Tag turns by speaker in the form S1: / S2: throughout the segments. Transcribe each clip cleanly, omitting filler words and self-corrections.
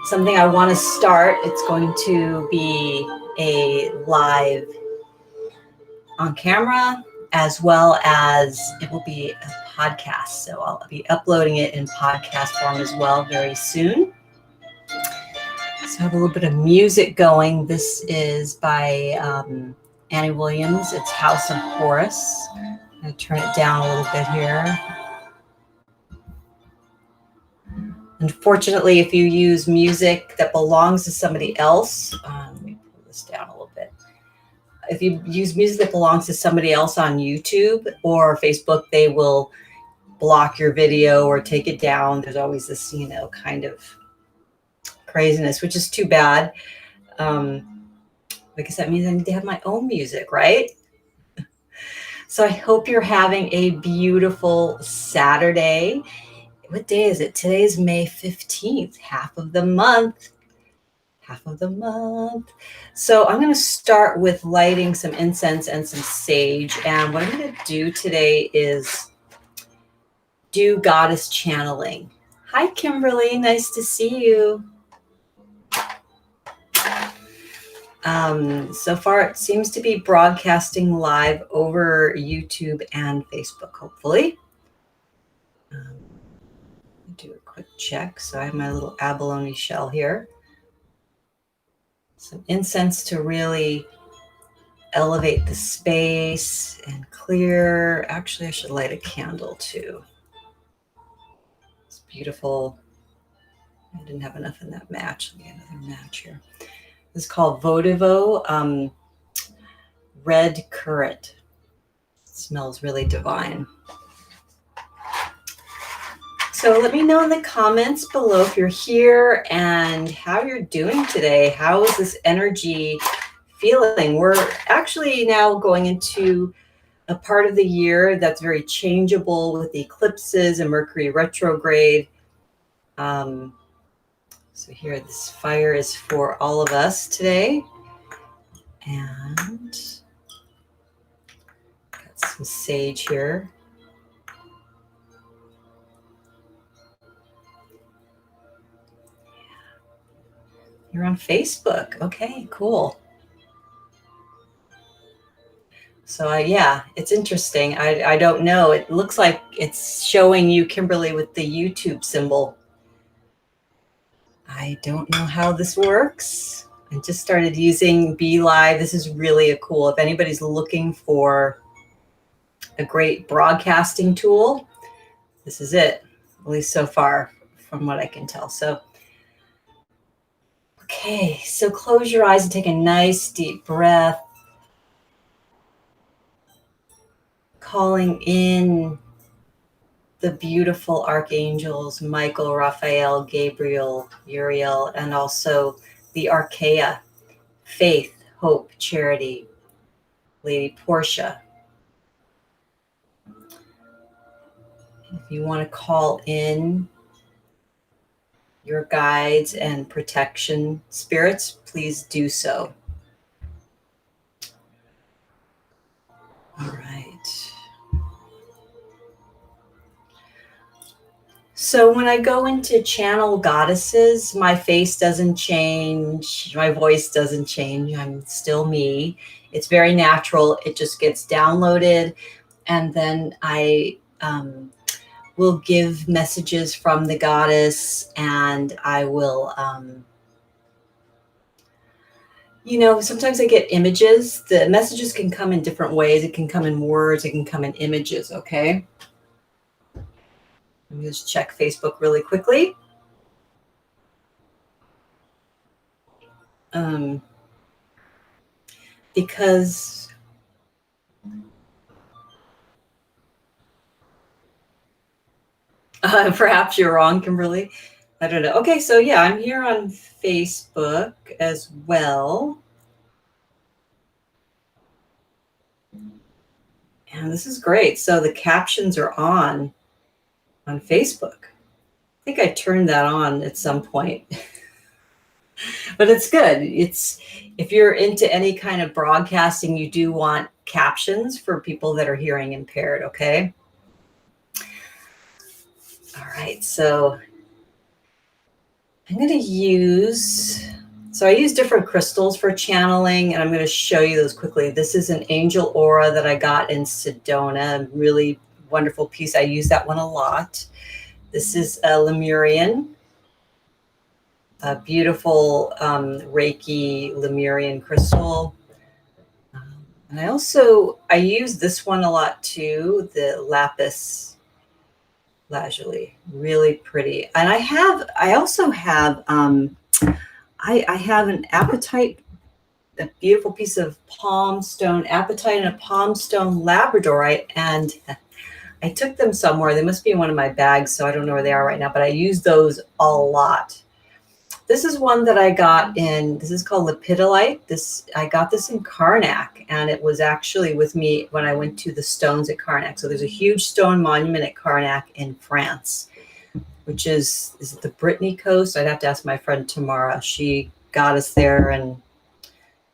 S1: something I want to start. It's going to be a live on camera, as well as it will be a podcast. So I'll be uploading it in podcast form as well very soon. So I have a little bit of music going. This is by Annie Williams. It's House of Horus. I'm going to turn it down a little bit here. Unfortunately, if you use music that belongs to somebody else, let me pull this down a little bit. If you use music that belongs to somebody else on YouTube or Facebook, they will block your video or take it down. There's always this, kind of craziness, which is too bad. Because that means I need to have my own music, right? So I hope you're having a beautiful Saturday. What day is it? Today is May 15th, half of the month. So I'm going to start with lighting some incense and some sage. And what I'm going to do today is do goddess channeling. Hi, Kimberly. Nice to see you. So far, it seems to be broadcasting live over YouTube and Facebook, hopefully. Do a quick check. So I have my little abalone shell here. Some incense to really elevate the space and clear. Actually, I should light a candle too. It's beautiful. I didn't have enough in that match. Let me get another match here. This is called Votivo Red Currant. It smells really divine. So let me know in the comments below if you're here and how you're doing today. How is this energy feeling? We're actually now going into a part of the year that's very changeable with the eclipses and Mercury retrograde. So here, this fire is for all of us today. And got some sage here. You're on Facebook. Okay, cool. So yeah, it's interesting. I don't know. It looks like it's showing you, Kimberly, with the YouTube symbol. I don't know how this works. I just started using Be Live. This is really cool. If anybody's looking for a great broadcasting tool, this is it, at least so far from what I can tell. So okay, so close your eyes and take a nice deep breath. Calling in the beautiful archangels, Michael, Raphael, Gabriel, Uriel, and also the Archaea, Faith, Hope, Charity, Lady Portia. If you want to call in your guides and protection spirits, please do so. All right. So when I go into channel goddesses, my face doesn't change, my voice doesn't change. I'm still me. It's very natural. It just gets downloaded, and then I will give messages from the goddess, and I will, sometimes I get images. The messages can come in different ways. It can come in words. It can come in images, okay? Let me just check Facebook really quickly. Because perhaps you're wrong, Kimberly. I don't know. Okay, so yeah, I'm here on Facebook as well. And this is great. So the captions are on Facebook. I think I turned that on at some point. But it's good. It's, if you're into any kind of broadcasting, you do want captions for people that are hearing impaired, okay? All right, so I'm going to use, so I use different crystals for channeling, and I'm going to show you those quickly. This is an angel aura that I got in Sedona, a really wonderful piece. I use that one a lot. This is a Lemurian, a beautiful Reiki Lemurian crystal. And I use this one a lot too, the lapis lazuli, really pretty. And I also have, I have an apatite, a beautiful piece of palm stone apatite and a palm stone labradorite. And I took them somewhere. They must be in one of my bags, so I don't know where they are right now, but I use those a lot. This is one that I got in, this is called lepidolite. I got this in Karnak, and it was actually with me when I went to the stones at Karnak. So there's a huge stone monument at Karnak in France, which is it the Brittany coast? I'd have to ask my friend Tamara. She got us there, and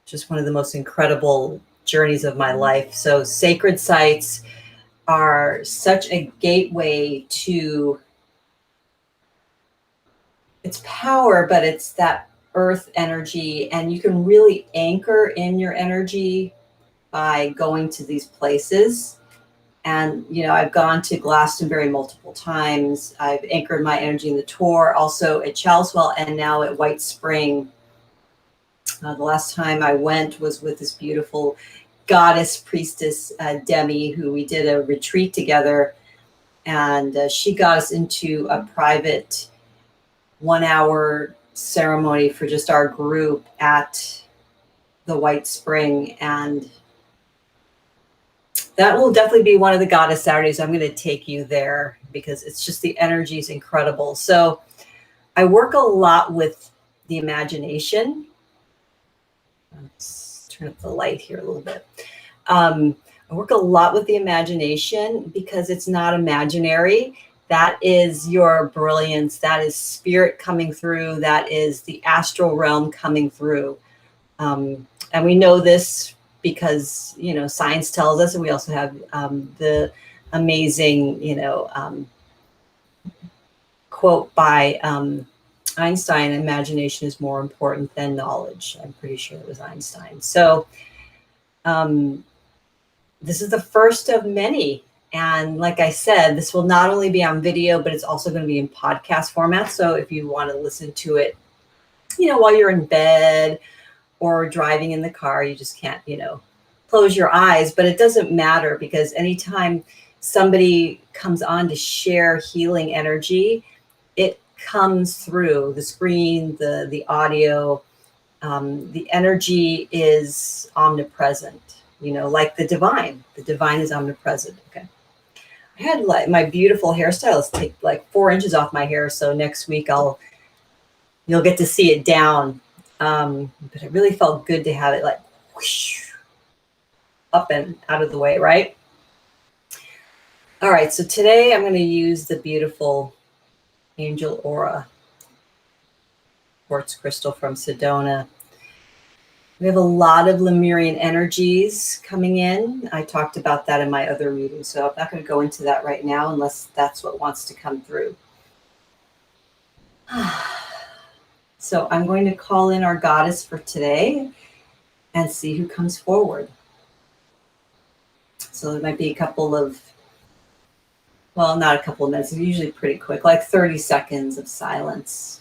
S1: just one of the most incredible journeys of my life. So sacred sites are such a gateway to it's power, but it's that earth energy, and you can really anchor in your energy by going to these places. And, you know, I've gone to Glastonbury multiple times. I've anchored my energy in the Tor, also at Chelswell, and now at White Spring. The last time I went was with this beautiful goddess priestess, Demi, who we did a retreat together. And she got us into a private 1-hour ceremony for just our group at the White Spring. And that will definitely be one of the Goddess Saturdays. I'm going to take you there because it's just the energy is incredible. So I work a lot with the imagination. Let's turn up the light here a little bit. I work a lot with the imagination because it's not imaginary. That is your brilliance. That is spirit coming through. That is the astral realm coming through. And we know this because, you know, science tells us, and we also have the amazing, you know, quote by Einstein, imagination is more important than knowledge. I'm pretty sure it was Einstein. So this is the first of many. And like I said, this will not only be on video, but it's also going to be in podcast format. So if you want to listen to it, you know, while you're in bed or driving in the car, you just can't, you know, close your eyes. But it doesn't matter, because anytime somebody comes on to share healing energy, it comes through the screen, the audio. The energy is omnipresent, you know, like the divine. The divine is omnipresent. Okay. I had like my beautiful hairstylist take like 4 inches off my hair. So next week you'll get to see it down. But it really felt good to have it like whoosh, up and out of the way, right? All right, so today I'm going to use the beautiful Angel Aura quartz crystal from Sedona. We have a lot of Lemurian energies coming in. I talked about that in my other reading, so I'm not going to go into that right now unless that's what wants to come through. So I'm going to call in our goddess for today and see who comes forward. So there might be a couple of, well, not a couple of minutes, it's usually pretty quick, like 30 seconds of silence.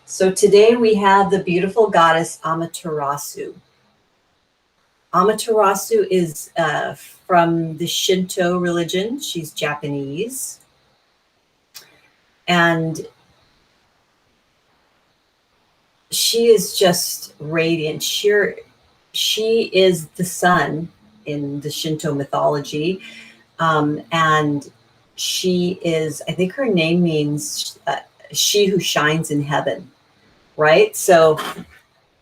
S1: So today we have the beautiful goddess Amaterasu. Amaterasu is from the Shinto religion. She's Japanese. And she is just radiant. She is the sun in the Shinto mythology. And she is, I think her name means she who shines in heaven, right? So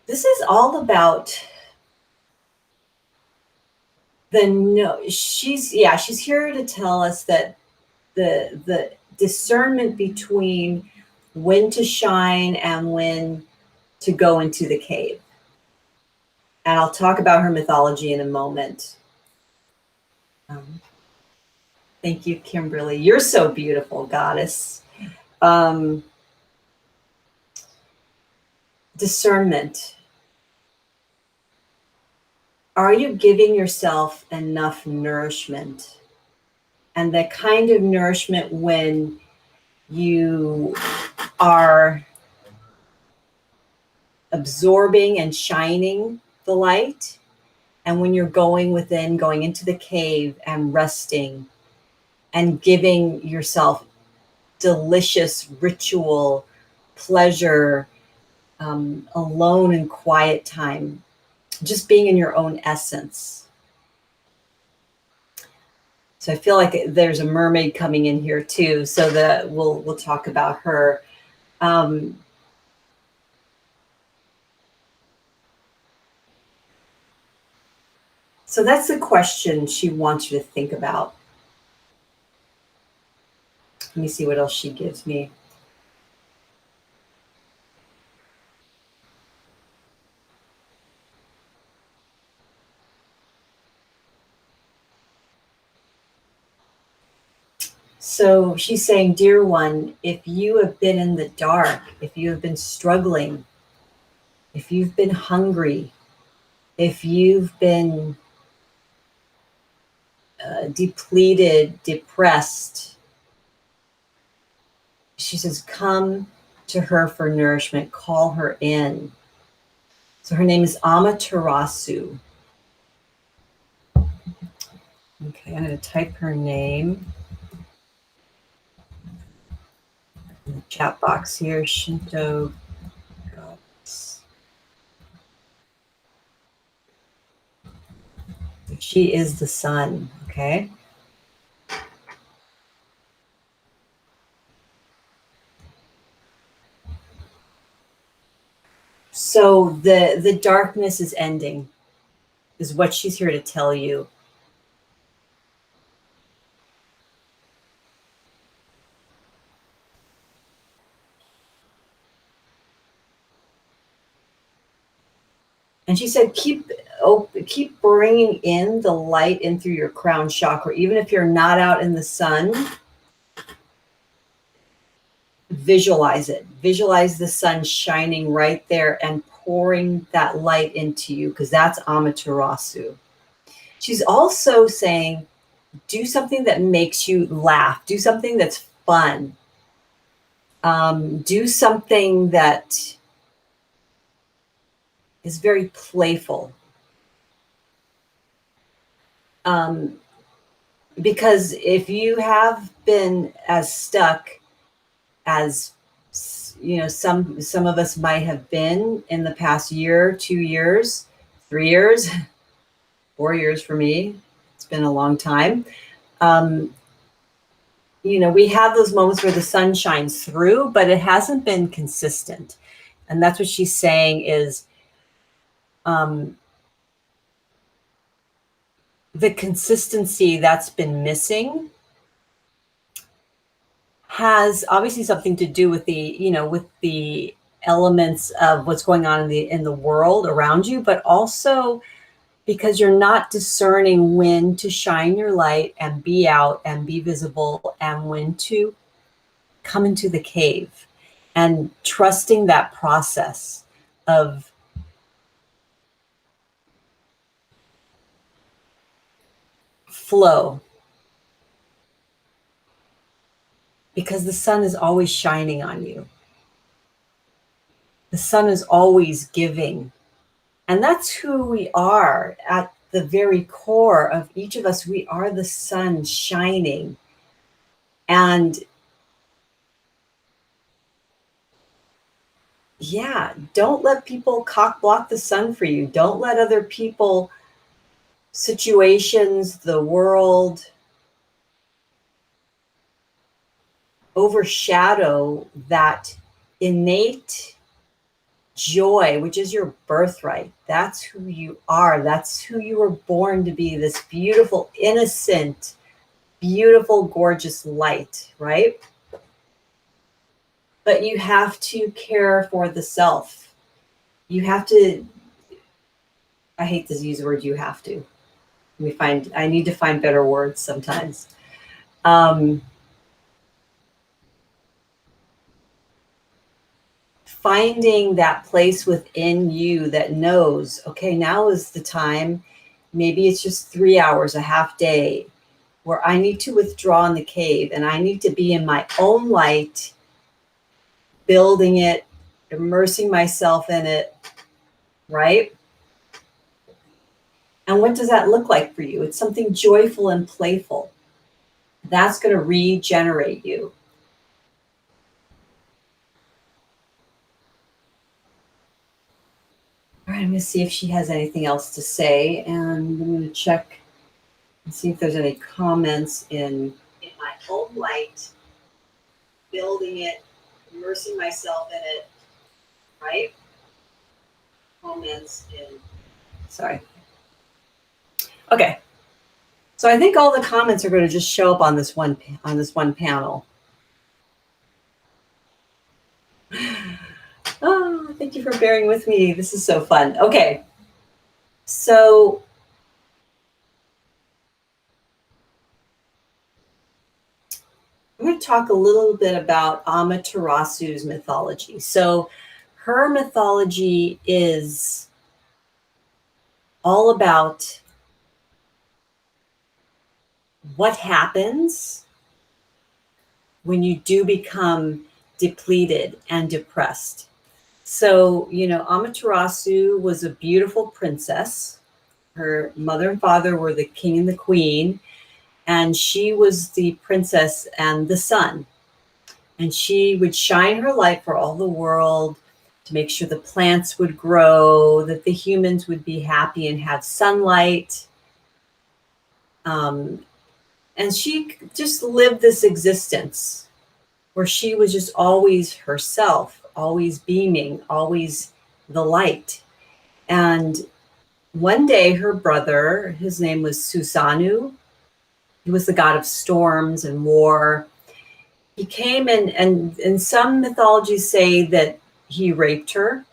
S1: this is all about then no, she's here to tell us that the discernment between when to shine and when to go into the cave. And I'll talk about her mythology in a moment. Thank you, Kimberly. You're so beautiful, goddess. Discernment. Are you giving yourself enough nourishment? And the kind of nourishment when you are absorbing and shining the light, and when you're going within, going into the cave and resting and giving yourself delicious ritual pleasure, alone and quiet time, just being in your own essence. So I feel like there's a mermaid coming in here too, so that we'll talk about her. So that's the question she wants you to think about. Let me see what else she gives me. So she's saying, dear one, if you have been in the dark, if you have been struggling, if you've been hungry, if you've been depleted, depressed, she says, come to her for nourishment, call her in. So her name is Amaterasu. Okay, I'm going to type her name in the chat box here. Shinto goddess. She is the sun, okay? So the darkness is ending, is what she's here to tell you. And she said, keep bringing in the light in through your crown chakra. Even if you're not out in the sun, visualize it. Visualize the sun shining right there and pouring that light into you, because that's Amaterasu. She's also saying, do something that makes you laugh. Do something that's fun. Do something that is very playful. Because if you have been as stuck as, you know, some of us might have been in the past year, 2 years, 3 years, 4 years for me, it's been a long time. You know, we have those moments where the sun shines through, but it hasn't been consistent. And that's what she's saying is, the consistency that's been missing has obviously something to do with the, you know, with the elements of what's going on in the world around you, but also because you're not discerning when to shine your light and be out and be visible, and when to come into the cave, and trusting that process of flow, because the sun is always shining on you. The sun is always giving. And that's who we are at the very core of each of us. We are the sun shining. And yeah, don't let people cock block the sun for you. Don't let other people, situations, the world overshadow that innate joy, which is your birthright. That's who you are. That's who you were born to be, this beautiful, innocent, beautiful, gorgeous light, right? But you have to care for the self. You have to, I hate to use the word you have to. I need to find better words sometimes. Finding that place within you that knows, okay, now is the time. Maybe it's just 3 hours, a half day, where I need to withdraw in the cave and I need to be in my own light, building it, immersing myself in it, right? And what does that look like for you? It's something joyful and playful. That's going to regenerate you. All right, I'm going to see if she has anything else to say, and I'm going to check and see if there's any comments in my own light, building it, immersing myself in it, right? Comments in, sorry. Okay. So I think all the comments are going to just show up on this one panel. Oh, thank you for bearing with me. This is so fun. Okay. So I'm going to talk a little bit about Amaterasu's mythology. So her mythology is all about what happens when you do become depleted and depressed. So, Amaterasu was a beautiful princess. Her mother and father were the king and the queen, and she was the princess and the sun. And she would shine her light for all the world to make sure the plants would grow, that the humans would be happy and have sunlight. And she just lived this existence where she was just always herself, always beaming, always the light. And one day her brother, his name was Susanu, he was the god of storms and war. He came and some mythologies say that he raped her.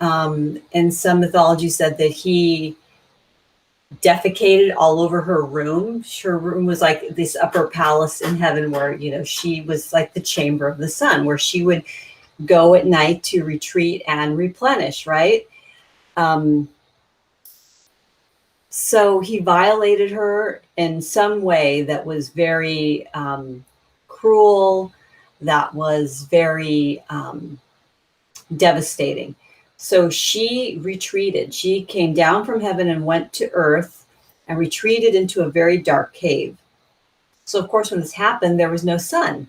S1: And some mythologies said that he defecated all over her room. Her room was like this upper palace in heaven where, she was like the chamber of the sun, where she would go at night to retreat and replenish, right? So he violated her in some way that was very cruel, that was very devastating. So she retreated. She came down from heaven and went to earth and retreated into a very dark cave. So, of course, when this happened, there was no sun.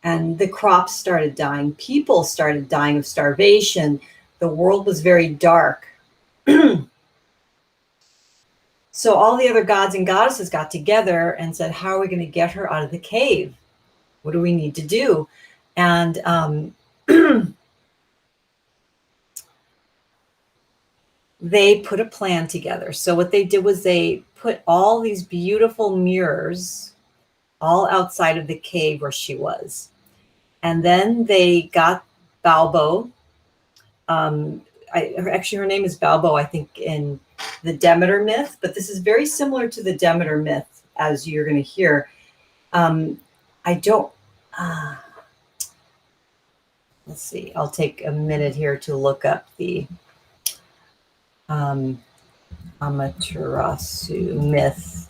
S1: And the crops started dying. People started dying of starvation. The world was very dark. So all the other gods and goddesses got together and said, how are we going to get her out of the cave? What do we need to do? And they put a plan together. So what they did was they put all these beautiful mirrors all outside of the cave where she was. And then they got Balbo. Actually, her name is Balbo, I think, in the Demeter myth, but this is very similar to the Demeter myth, as you're going to hear. I don't, let's see, I'll take a minute here to look up the Amaterasu myth.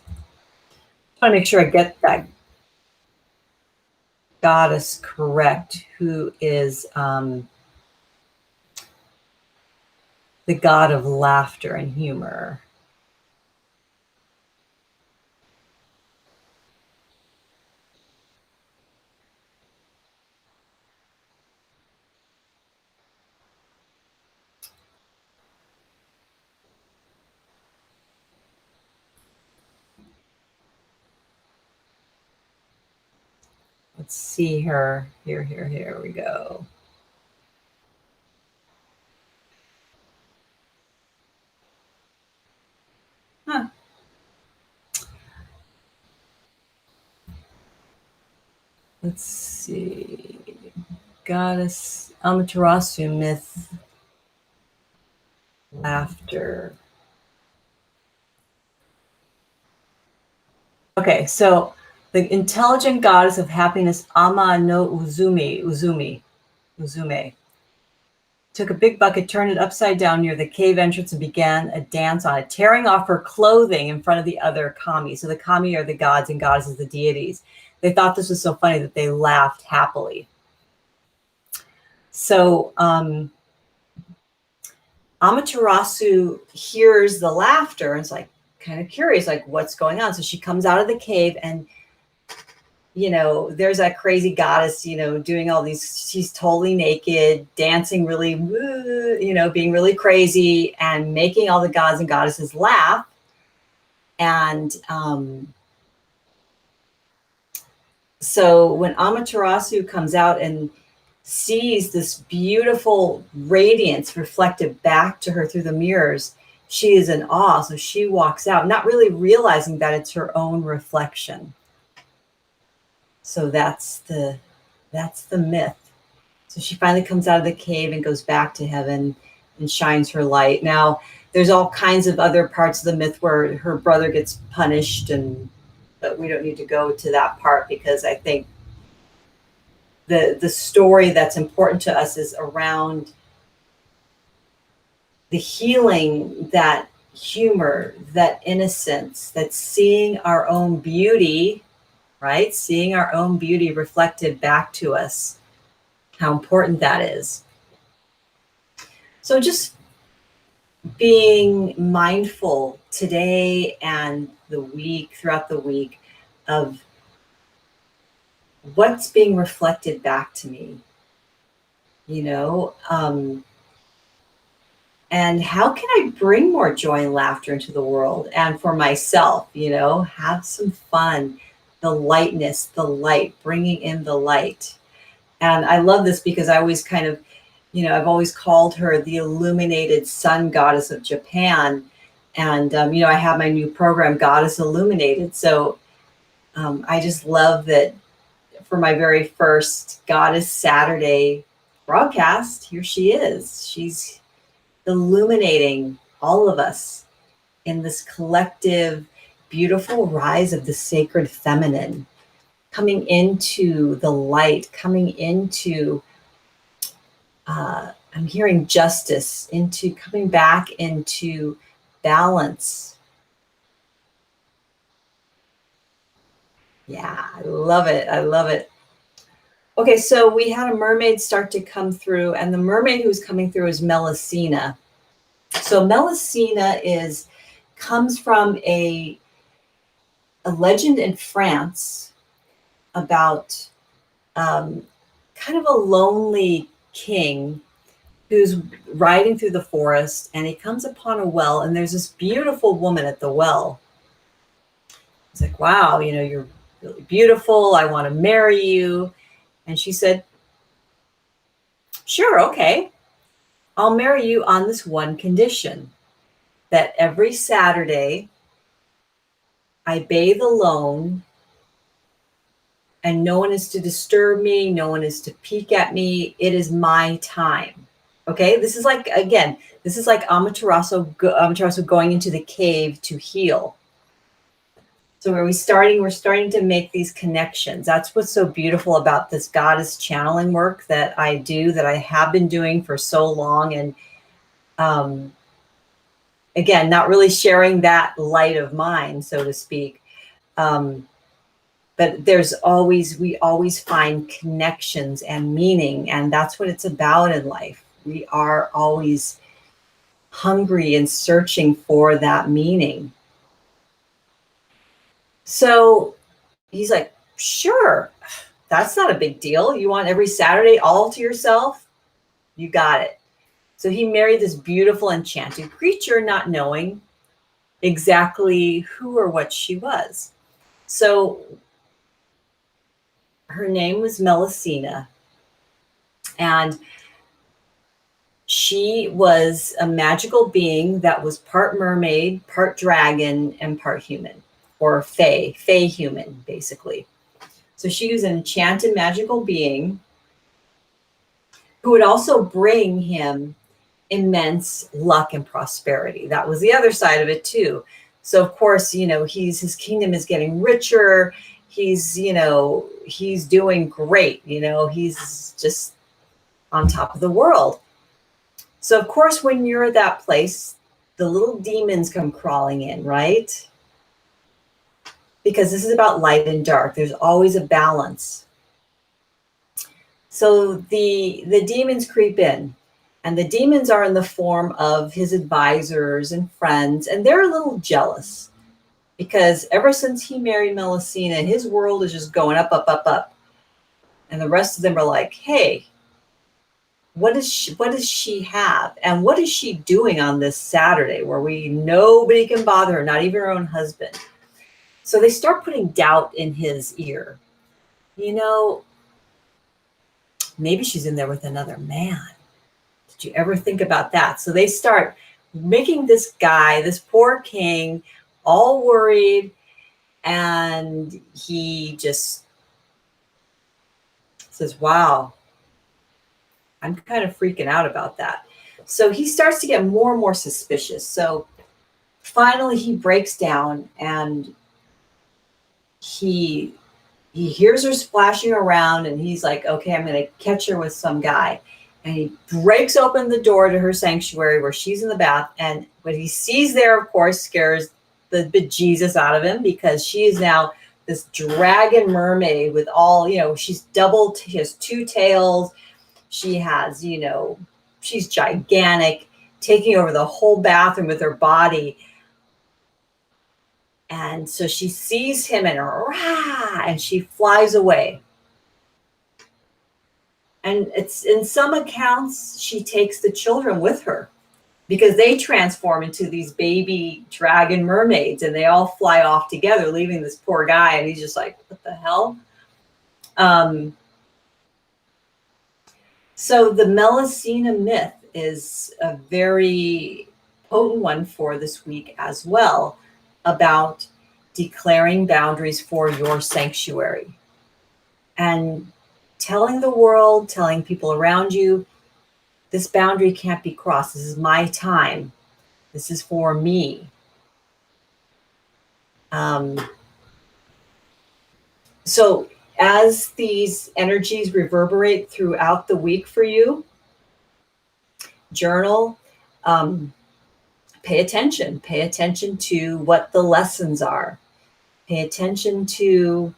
S1: I want to make sure I get that goddess correct, who is the god of laughter and humor. Let's see her. Here we go. let's see, goddess Amaterasu myth, laughter. Okay, so the intelligent goddess of happiness, Ama no Uzume, took a big bucket, turned it upside down near the cave entrance, and began a dance on it, tearing off her clothing in front of the other kami. So the kami are the gods and goddesses, the deities. They thought this was so funny that they laughed happily. So Amaterasu hears the laughter and is like kind of curious, like what's going on. So she comes out of the cave and there's that crazy goddess, doing all these, she's totally naked, dancing really, being really crazy and making all the gods and goddesses laugh. And so when Amaterasu comes out and sees this beautiful radiance reflected back to her through the mirrors, she is in awe. So she walks out, not really realizing that it's her own reflection. So that's the myth. So she finally comes out of the cave and goes back to heaven and shines her light. Now, there's all kinds of other parts of the myth where her brother gets punished, but we don't need to go to that part, because I think the story that's important to us is around the healing, that humor, that innocence, that seeing our own beauty, right? Seeing our own beauty reflected back to us, how important that is. So just being mindful today and throughout the week, of what's being reflected back to me, and how can I bring more joy and laughter into the world and for myself, have some fun, the lightness, the light, bringing in the light. And I love this because I always kind of, I've always called her the illuminated sun goddess of Japan. And, I have my new program, Goddess Illuminated. So I just love that for my very first Goddess Saturday broadcast, here she is. She's illuminating all of us in this collective, beautiful rise of the sacred feminine, coming into the light, coming into, I'm hearing justice, into coming back into balance. Yeah, I love it. I love it. Okay, so we had a mermaid start to come through, and the mermaid who's coming through is Melusina. So Melusina comes from a legend in France about kind of a lonely king who's riding through the forest, and he comes upon a well, and there's this beautiful woman at the well. He's like, wow, you're really beautiful. I want to marry you. And she said, sure, okay. I'll marry you on this one condition, that every Saturday I bathe alone, and no one is to disturb me. No one is to peek at me. It is my time. Okay. This is like Amaterasu going into the cave to heal. So we're starting to make these connections. That's what's so beautiful about this goddess channeling work that I do, that I have been doing for so long. And again, not really sharing that light of mine, so to speak. But we always find connections and meaning, and that's what it's about in life. We are always hungry and searching for that meaning. So he's like, sure, that's not a big deal. You want every Saturday all to yourself? You got it. So he married this beautiful enchanted creature, not knowing exactly who or what she was. So her name was Melusina, and she was a magical being that was part mermaid, part dragon, and part human, or fae human, basically. So she was an enchanted magical being who would also bring him immense luck and prosperity. That was the other side of it too. So of course, you know, his kingdom is getting richer. He's, you know, he's doing great. You know, he's just on top of the world. So of course, when you're at that place, the little demons come crawling in, right? Because this is about light and dark. There's always a balance. So the demons creep in, and the demons are in the form of his advisors and friends, and they're a little jealous because ever since he married Melusina, his world is just going up, up, up, up. And the rest of them are like, hey, what does she have? And what is she doing on this Saturday where nobody can bother her, not even her own husband? So they start putting doubt in his ear. You know, maybe she's in there with another man. Did you ever think about that? So they start making this guy, this poor king, all worried, and he just says, wow, I'm kind of freaking out about that. So he starts to get more and more suspicious. So finally he breaks down, and he hears her splashing around, and he's like, okay, I'm going to catch her with some guy. And he breaks open the door to her sanctuary where she's in the bath. And what he sees there, of course, scares the bejesus out of him, because she is now this dragon mermaid with all, you know, she's double, she has two tails. She has, you know, she's gigantic, taking over the whole bathroom with her body. And so she sees him and rah, and she flies away. And it's, in some accounts, she takes the children with her because they transform into these baby dragon mermaids, and they all fly off together, leaving this poor guy. And he's just like, what the hell? So the Melusina myth is a very potent one for this week as well, about declaring boundaries for your sanctuary and telling the world, telling people around you, this boundary can't be crossed. This is my time. This is for me. So as these energies reverberate throughout the week for you, journal, pay attention to what the lessons are. Pay attention to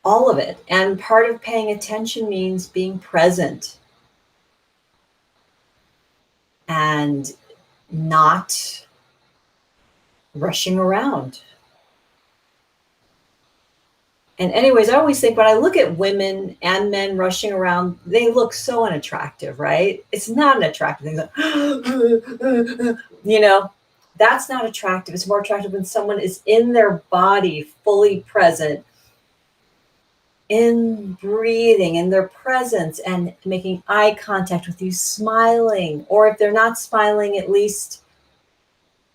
S1: all of it. And part of paying attention means being present and not rushing around. And anyways, I always think when I look at women and men rushing around, they look so unattractive, right? It's not an attractive thing. Like, you know, that's not attractive. It's more attractive when someone is in their body, fully present, in breathing, in their presence, and making eye contact with you, smiling. Or if they're not smiling, at least,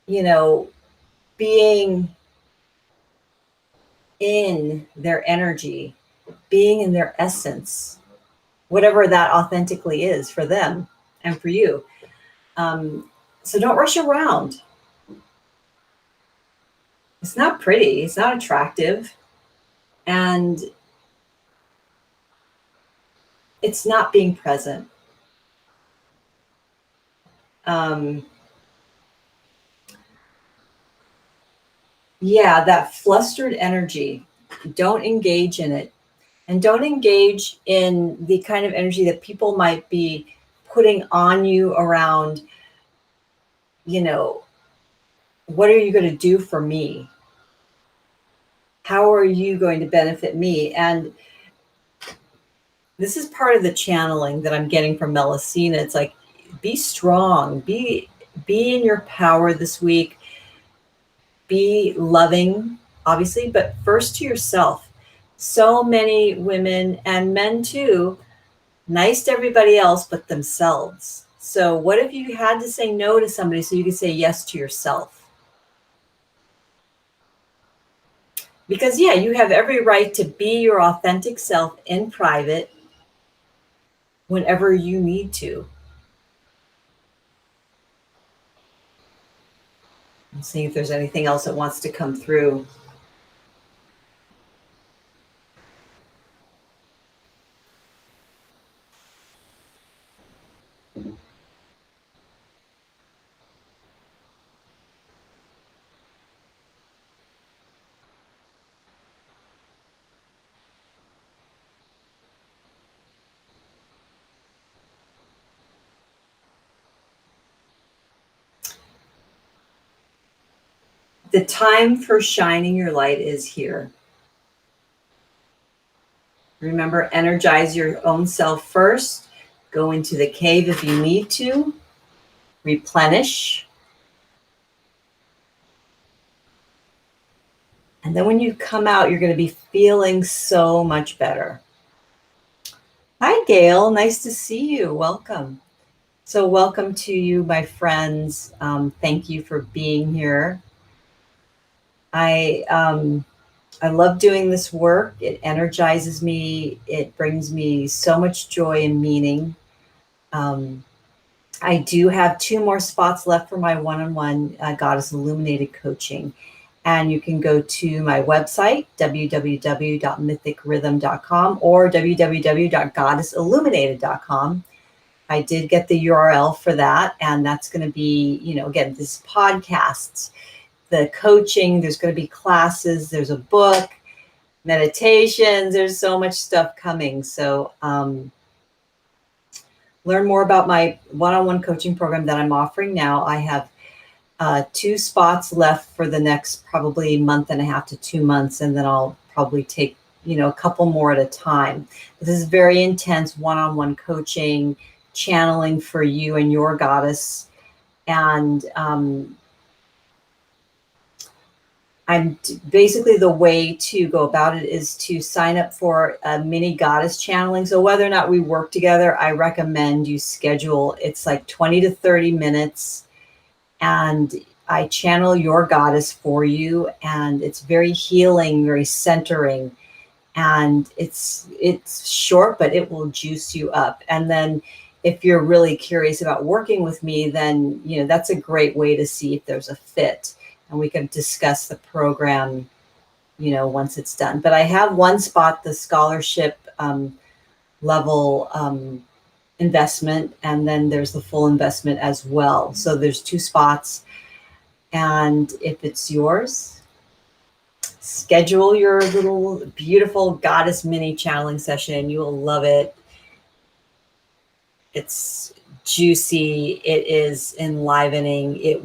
S1: you know, being in their energy, being in their essence, whatever that authentically is for them and for you. So don't rush around. It's not pretty. It's not attractive. And it's not being present. Yeah, that flustered energy, don't engage in it. And don't engage in the kind of energy that people might be putting on you around, you know, what are you going to do for me? How are you going to benefit me? And this is part of the channeling that I'm getting from Melusina. It's like, be strong, be in your power this week. Be loving, obviously, but first to yourself. So many women and men too, nice to everybody else but themselves. So what if you had to say no to somebody so you could say yes to yourself? Because, yeah, you have every right to be your authentic self in private whenever you need to. Let's see if there's anything else that wants to come through. The time for shining your light is here. Remember, energize your own self first. Go into the cave if you need to. Replenish. And then when you come out, you're going to be feeling so much better. Hi, Gail. Nice to see you. Welcome. So welcome to you, my friends. Thank you for being here. I love doing this work. It energizes me. It brings me so much joy and meaning. I do have 2 more spots left for my one-on-one Goddess Illuminated coaching. And you can go to my website, www.mythicrhythm.com or www.goddessilluminated.com. I did get the URL for that. And that's going to be, again, this podcasts, the coaching, there's going to be classes, there's a book, meditations, there's so much stuff coming. So learn more about my one-on-one coaching program that I'm offering now. I have 2 spots left for the next probably month and a half to 2 months, and then I'll probably take a couple more at a time. This is very intense one-on-one coaching, channeling for you and your goddess. And basically the way to go about it is to sign up for a mini goddess channeling. So whether or not we work together, I recommend you schedule. It's like 20 to 30 minutes, and I channel your goddess for you, and it's very healing, very centering, and it's short, but it will juice you up. And then if you're really curious about working with me, then that's a great way to see if there's a fit, and we can discuss the program once it's done. But I have 1 spot, the scholarship level investment, and then there's the full investment as well. So there's 2 spots. And if it's yours, schedule your little beautiful goddess mini channeling session. You will love it. It's juicy. It is enlivening. It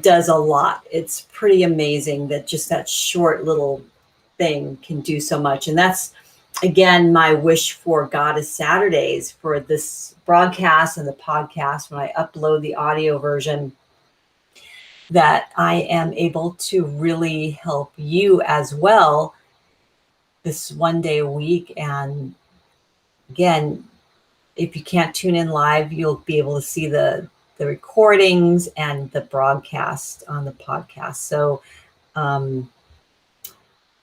S1: does a lot. It's pretty amazing that just that short little thing can do so much. And that's, again, my wish for Goddess Saturdays, for this broadcast and the podcast, when I upload the audio version, that I am able to really help you as well this 1 day a week. And again, if you can't tune in live, you'll be able to see the recordings and the broadcast on the podcast. So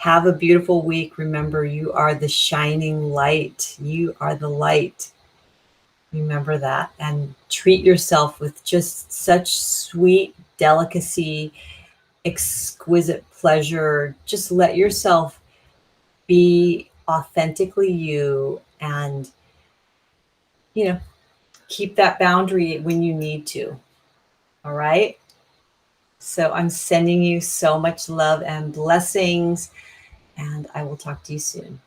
S1: have a beautiful week. Remember, you are the shining light. You are the light. Remember that, and treat yourself with just such sweet delicacy, exquisite pleasure. Just let yourself be authentically you, and keep that boundary when you need to. All right. So I'm sending you so much love and blessings, and I will talk to you soon.